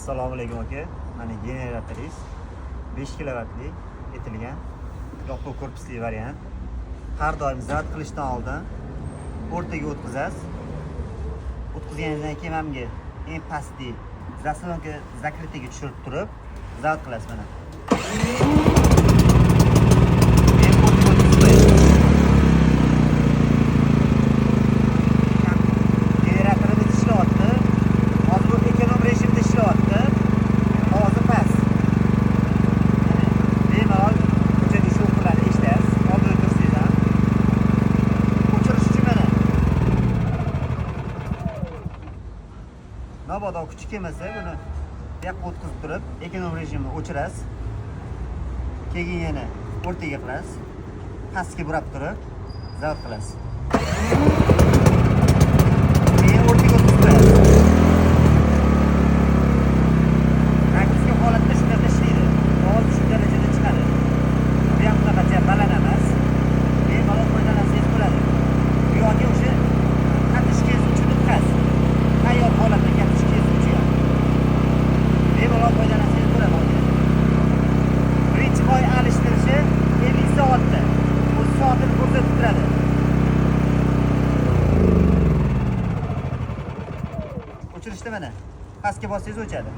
Assalomu alaykum aka. Mana generatorimiz 5 kilovatli etilgan yopiq korpusli variant. Har doim zabt qilishdan oldin o'rtaga o'tkazasiz. O'tkazganingizdan keyin menga eng pastki zaslonka zakritiga tushirib turib zabt qilasiz mana. Mabodo kuchi kelmasa, buni bu yoqqa o'tkazib turib, ekonom rejimni o'chirasiz. Keyin yana o'rtaga qilasiz. Pastga burab turib, zabt qilasiz. Keyin o'rtaga o'tkazib qo'yasiz. Praktik holatda shunday ishlaydi. Ovoz shu darajada chiqadi. Bu yoqqa qancha baland emas. Bemalol foydalansangiz bo'ladi. Bu yoqqa o'sha kartoshka ezuvchi tutqaz. Tayyor holatda kartoshka ezuvchi ham. Bemalol foydalansangiz bo'ladi. Birinchi oy alishtirishi 50 soatda. O'z soatini ko'rsatib turadi. O'chirishda mana pastga bossangiz o'chadi.